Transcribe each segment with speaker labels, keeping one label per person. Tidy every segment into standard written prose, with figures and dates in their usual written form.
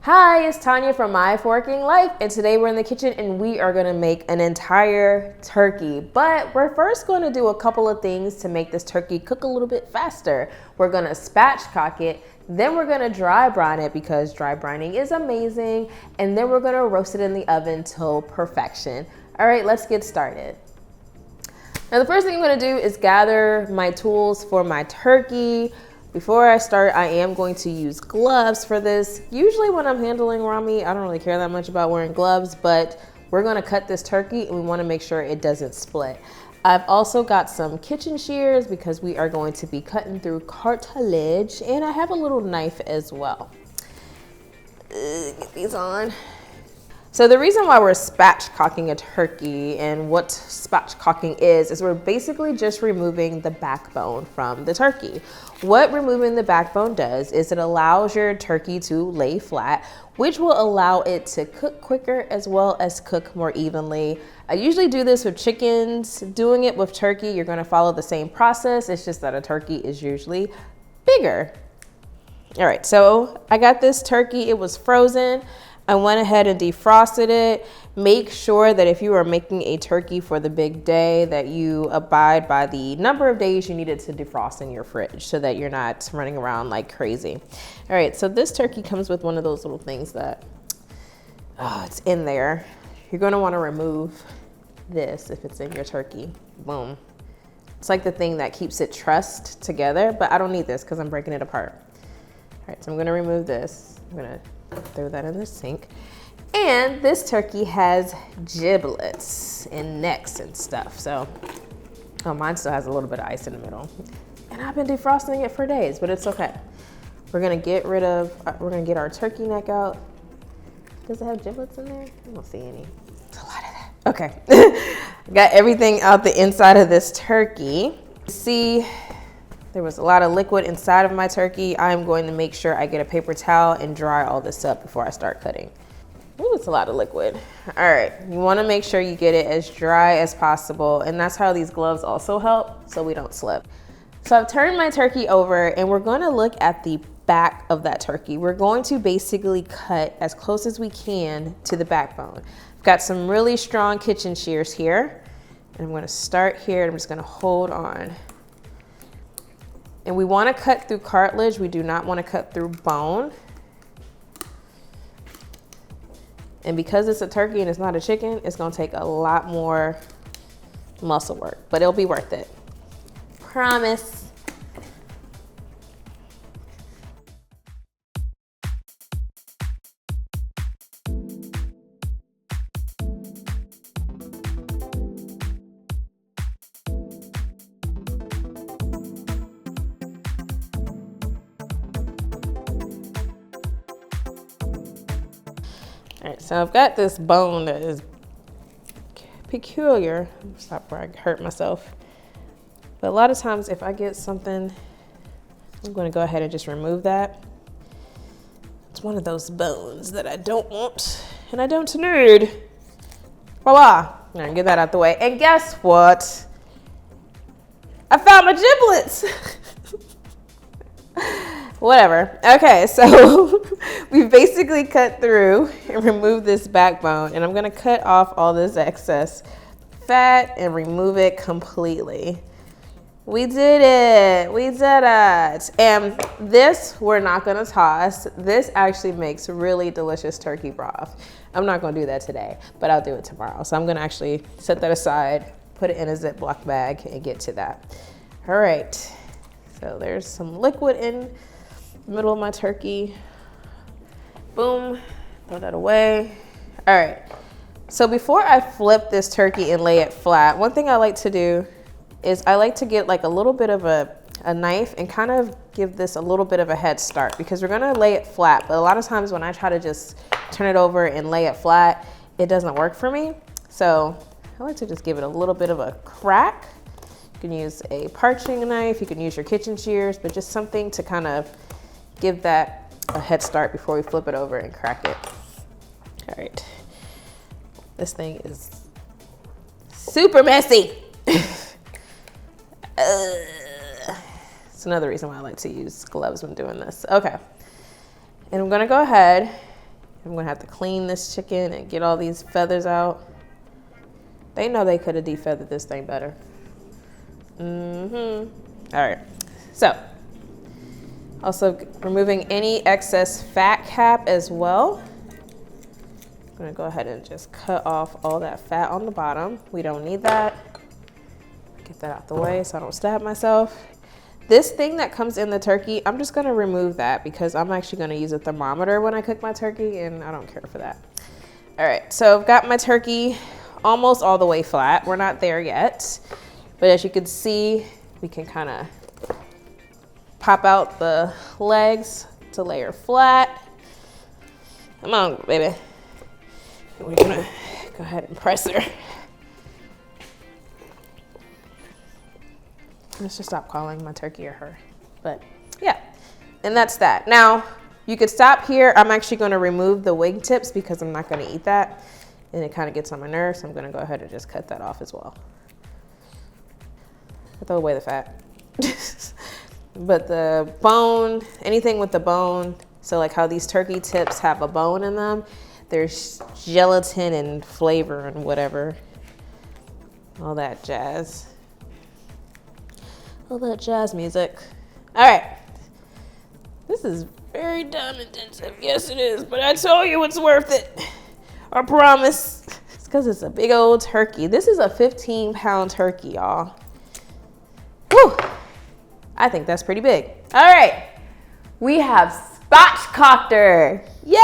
Speaker 1: Hi, it's Tanya from My Forking Life, and today we're in the kitchen and we are gonna make an entire turkey. But we're first gonna do a couple of things to make this turkey cook a little bit faster. We're gonna spatchcock it, then we're gonna dry brine it because dry brining is amazing, and then we're gonna roast it in the oven till perfection. All right, let's get started. Now the first thing I'm gonna do is gather my tools for my turkey. Before I start, I am going to use gloves for this. Usually when I'm handling raw meat, I don't really care that much about wearing gloves, but we're gonna cut this turkey and we wanna make sure it doesn't split. I've also got some kitchen shears because we are going to be cutting through cartilage, and I have a little knife as well. Get these on. So the reason why we're spatchcocking a turkey and what spatchcocking is we're basically just removing the backbone from the turkey. What removing the backbone does is it allows your turkey to lay flat, which will allow it to cook quicker as well as cook more evenly. I usually do this with chickens. Doing it with turkey, you're gonna follow the same process. It's just that a turkey is usually bigger. All right, so I got this turkey, it was frozen. I went ahead and defrosted it. Make sure that if you are making a turkey for the big day that you abide by the number of days you need it to defrost in your fridge so that you're not running around like crazy. All right, so this turkey comes with one of those little things that, it's in there. You're gonna wanna remove this if it's in your turkey. Boom. It's like the thing that keeps it trussed together, but I don't need this because I'm breaking it apart. All right, so I'm gonna remove this. I'm gonna throw that in the sink. And this turkey has giblets and necks and stuff. So, mine still has a little bit of ice in the middle. And I've been defrosting it for days, but it's okay. We're gonna get our turkey neck out. Does it have giblets in there? I don't see any. It's a lot of that. Okay. Got everything out the inside of this turkey. See, there was a lot of liquid inside of my turkey. I'm going to make sure I get a paper towel and dry all this up before I start cutting. Ooh, it's a lot of liquid. All right, you wanna make sure you get it as dry as possible, and that's how these gloves also help so we don't slip. So I've turned my turkey over and we're gonna look at the back of that turkey. We're going to basically cut as close as we can to the backbone. I've got some really strong kitchen shears here, and I'm gonna start here and I'm just gonna hold on. And we wanna cut through cartilage. We do not wanna cut through bone. And because it's a turkey and it's not a chicken, it's gonna take a lot more muscle work, but it'll be worth it. Promise. All right, so I've got this bone that is peculiar. Stop where I hurt myself. But a lot of times if I get something, I'm gonna go ahead and just remove that. It's one of those bones that I don't want and I don't need. Voila, I'm gonna get that out the way. And guess what? I found my giblets. Whatever. Okay, so we've basically cut through and removed this backbone, and I'm gonna cut off all this excess fat and remove it completely. We did it, we did it. And this we're not gonna toss. This actually makes really delicious turkey broth. I'm not gonna do that today, but I'll do it tomorrow. So I'm gonna actually set that aside, put it in a Ziploc bag and get to that. All right, so there's some liquid in the middle of my turkey. Boom, throw that away. All right, so before I flip this turkey and lay it flat, one thing I like to do is I like to get like a little bit of a knife and kind of give this a little bit of a head start because we're gonna lay it flat. But a lot of times when I try to just turn it over and lay it flat, it doesn't work for me. So I like to just give it a little bit of a crack. You can use a parching knife, you can use your kitchen shears, but just something to kind of give that a head start before we flip it over and crack it. All right, this thing is super messy. It's another reason why I like to use gloves when doing this. Okay, and I'm gonna go ahead I'm gonna have to clean this chicken and get all these feathers out. They know they could have defeathered this thing better. All right, so also removing any excess fat cap as well. I'm gonna go ahead and just cut off all that fat on the bottom. We don't need that. Get that out the way so I don't stab myself. This thing that comes in the turkey, I'm just gonna remove that because I'm actually gonna use a thermometer when I cook my turkey and I don't care for that. All right, so I've got my turkey almost all the way flat. We're not there yet, but as you can see, we can kind of pop out the legs to lay her flat. Come on, baby. We're gonna go ahead and press her. Let's just stop calling my turkey or her. But yeah, and that's that. Now, you could stop here. I'm actually gonna remove the wing tips because I'm not gonna eat that. And it kind of gets on my nerves, so I'm gonna go ahead and just cut that off as well. I throw away the fat. But the bone, anything with the bone, so like how these turkey tips have a bone in them, there's gelatin and flavor and whatever. All that jazz. All that jazz music. All right. This is very time intensive. Yes, it is, but I tell you it's worth it. I promise. It's because it's a big old turkey. This is a 15-pound turkey, y'all. Whew. I think that's pretty big. All right. We have spatchcocked her. Yay!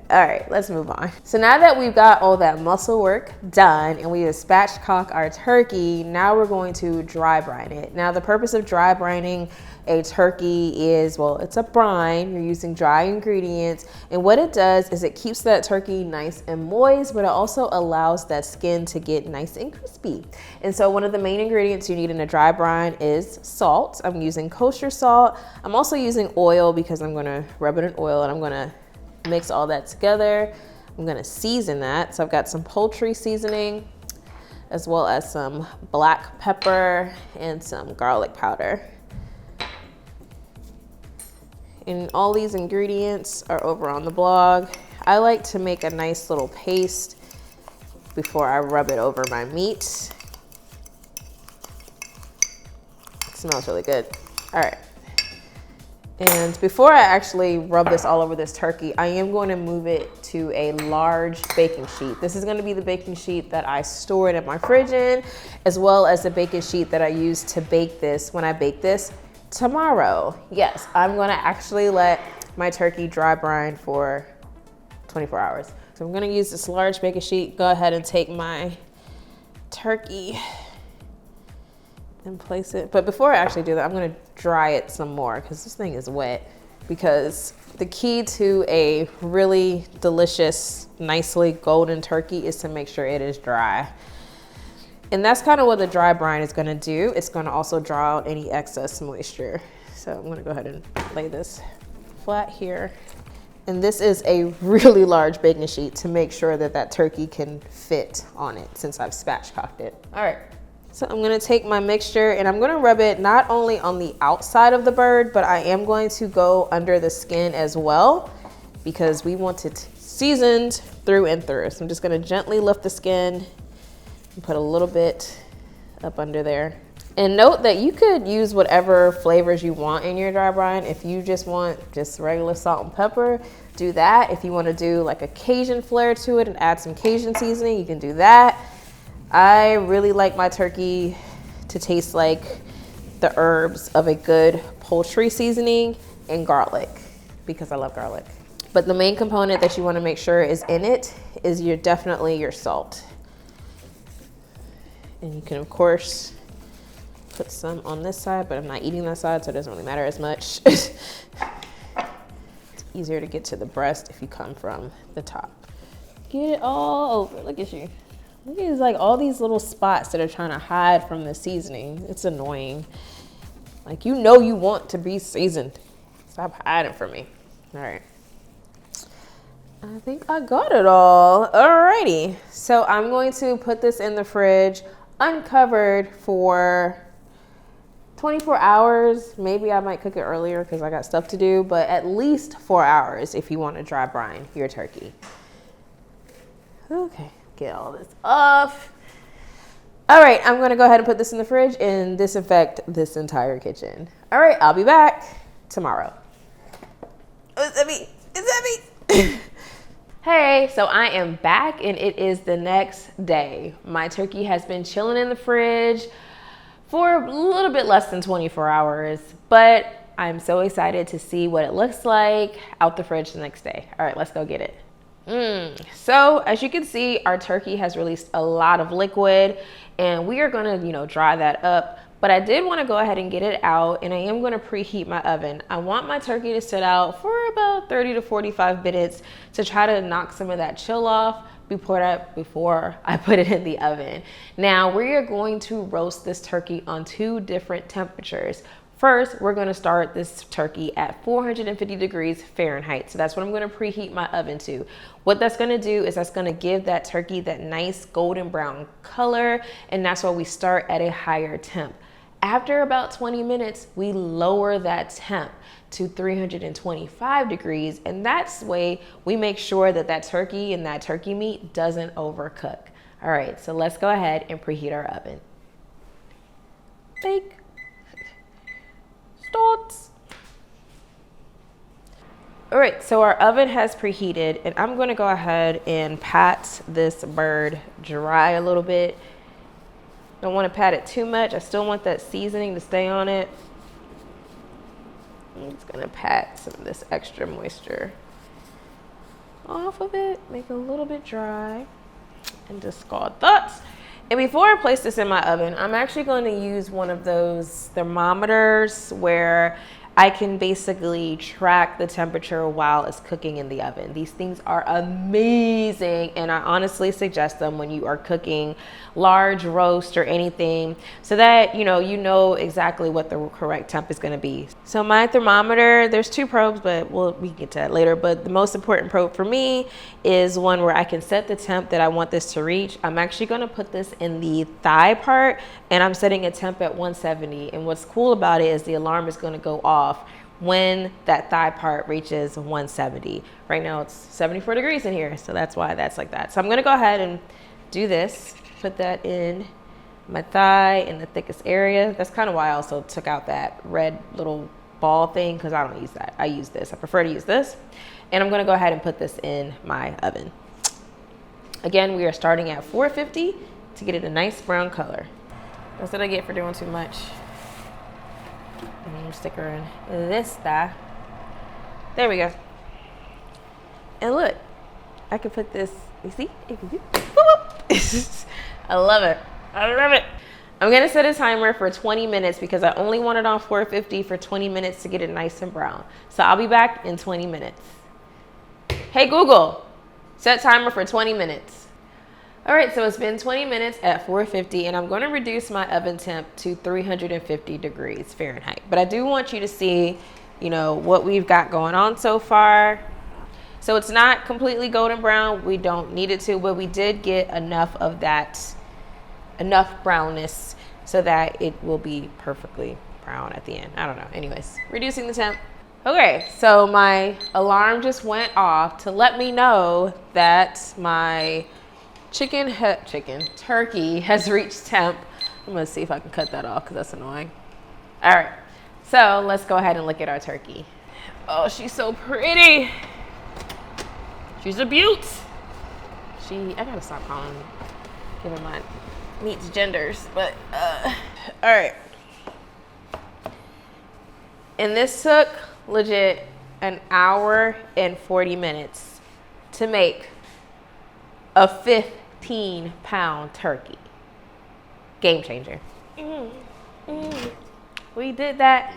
Speaker 1: All right, let's move on. So now that we've got all that muscle work done and we have spatchcocked our turkey, now we're going to dry brine it. Now the purpose of dry brining a turkey is, well, it's a brine. You're using dry ingredients. And what it does is it keeps that turkey nice and moist, but it also allows that skin to get nice and crispy. And so one of the main ingredients you need in a dry brine is salt. I'm using kosher salt. I'm also using oil because I'm gonna rub it in oil and I'm gonna mix all that together. I'm gonna season that. So I've got some poultry seasoning as well as some black pepper and some garlic powder. And all these ingredients are over on the blog. I like to make a nice little paste before I rub it over my meat. It smells really good. All right. And before I actually rub this all over this turkey, I am going to move it to a large baking sheet. This is going to be the baking sheet that I store it in my fridge in, as well as the baking sheet that I use to bake this when I bake this tomorrow. Yes, I'm going to actually let my turkey dry brine for 24 hours. So I'm going to use this large baking sheet. Go ahead and take my turkey and place it. But before I actually do that, I'm gonna dry it some more because this thing is wet. Because the key to a really delicious, nicely golden turkey is to make sure it is dry. And that's kind of what the dry brine is gonna do. It's gonna also draw out any excess moisture. So I'm gonna go ahead and lay this flat here. And this is a really large baking sheet to make sure that that turkey can fit on it since I've spatchcocked it. All right. So I'm gonna take my mixture and I'm gonna rub it not only on the outside of the bird, but I am going to go under the skin as well because we want it seasoned through and through. So I'm just gonna gently lift the skin and put a little bit up under there. And note that you could use whatever flavors you want in your dry brine. If you just want just regular salt and pepper, do that. If you wanna do like a Cajun flair to it and add some Cajun seasoning, you can do that. I really like my turkey to taste like the herbs of a good poultry seasoning and garlic because I love garlic. But the main component that you want to make sure is in it is definitely your salt. And you can of course put some on this side, but I'm not eating that side, so it doesn't really matter as much. It's easier to get to the breast if you come from the top. Get it all over, look at you. Look at like all these little spots that are trying to hide from the seasoning. It's annoying. Like, you know you want to be seasoned. Stop hiding from me. All right. I think I got it all. Alrighty. So I'm going to put this in the fridge uncovered for 24 hours. Maybe I might cook it earlier because I got stuff to do, but at least 4 hours if you want to dry brine your turkey. Okay, get all this off. All right, I'm gonna go ahead and put this in the fridge and disinfect this entire kitchen. All right, I'll be back tomorrow. Oh, it's heavy, it's heavy. Hey, so I am back and it is the next day. My turkey has been chilling in the fridge for a little bit less than 24 hours, but I'm so excited to see what it looks like out the fridge the next day. All right, let's go get it. So as you can see, our turkey has released a lot of liquid and we are gonna, dry that up. But I did want to go ahead and get it out, and I am going to preheat my oven. I want my turkey to sit out for about 30 to 45 minutes to try to knock some of that chill off before I put it in the oven. Now we are going to roast this turkey on 2 different temperatures. First, we're going to start this turkey at 450 degrees Fahrenheit. So that's what I'm going to preheat my oven to. What that's going to do is that's going to give that turkey that nice golden brown color, and that's why we start at a higher temp. After about 20 minutes, we lower that temp to 325 degrees, and that's the way we make sure that that turkey and that turkey meat doesn't overcook. All right, so let's go ahead and preheat our oven. Bake. Starts. All right, so our oven has preheated, and I'm gonna go ahead and pat this bird dry a little bit. Don't want to pat it too much. I still want that seasoning to stay on it. I'm just gonna pat some of this extra moisture off of it, make it a little bit dry, and discard that. And before I place this in my oven, I'm actually going to use one of those thermometers where I can basically track the temperature while it's cooking in the oven. These things are amazing, and I honestly suggest them when you are cooking large roast or anything, so that you know exactly what the correct temp is going to be. So my thermometer, there's 2 probes, but we can get to that later. But the most important probe for me is one where I can set the temp that I want this to reach. I'm actually going to put this in the thigh part, and I'm setting a temp at 170. And what's cool about it is the alarm is going to go off when that thigh part reaches 170. Right now it's 74 degrees in here, so that's why that's like that. So I'm going to go ahead and do this. Put that in my thigh in the thickest area. That's kind of why I also took out that red little ball thing, because I don't use that. I use this. I prefer to use this. And I'm going to go ahead and put this in my oven. Again, we are starting at 450 to get it a nice brown color. That's what I get for doing too much. And stick her in this thigh. There we go. And look, I can put this, you see? You can do, I love it. I love it. I'm gonna set a timer for 20 minutes because I only want it on 450 for 20 minutes to get it nice and brown. So I'll be back in 20 minutes. Hey Google, set timer for 20 minutes. All right, so it's been 20 minutes at 450, and I'm gonna reduce my oven temp to 350 degrees Fahrenheit. But I do want you to see, what we've got going on so far. So it's not completely golden brown. We don't need it to, but we did get enough of that, enough brownness so that it will be perfectly brown at the end. I don't know. Anyways, reducing the temp. Okay, so my alarm just went off to let me know that my turkey has reached temp. I'm gonna see if I can cut that off because that's annoying. All right, so let's go ahead and look at our turkey. Oh, she's so pretty. She's a beaut. I gotta stop giving my meats genders, but all right. And this took legit an hour and 40 minutes to make a 15-pound turkey. Game changer. We did that.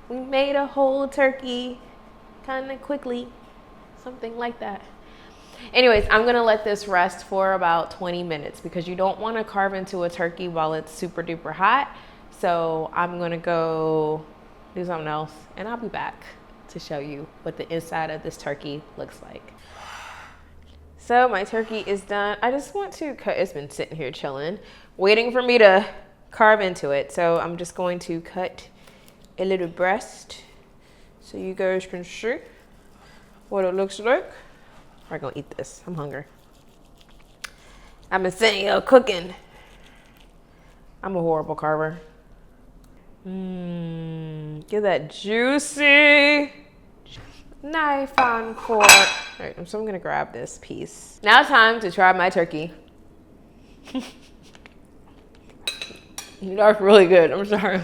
Speaker 1: We made a whole turkey kind of quickly. Something like that. Anyways, I'm gonna let this rest for about 20 minutes because you don't want to carve into a turkey while it's super duper hot. So I'm gonna go do something else and I'll be back to show you what the inside of this turkey looks like. So my turkey is done. I just want to cut, it's been sitting here chilling, waiting for me to carve into it. So I'm just going to cut a little breast so you guys can see what it looks like. We're gonna eat this. I'm hungry. I've been sitting here cooking. I'm a horrible carver. Get that juicy knife and fork. All right, so I'm gonna grab this piece. Now it's time to try my turkey. That's really good. I'm sorry.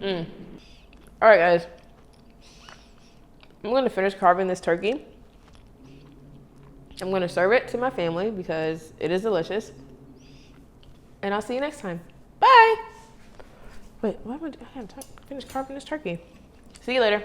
Speaker 1: All right, guys. I'm gonna finish carving this turkey. I'm gonna serve it to my family because it is delicious. And I'll see you next time. Bye. Wait, why would I have to finish carving this turkey? See you later.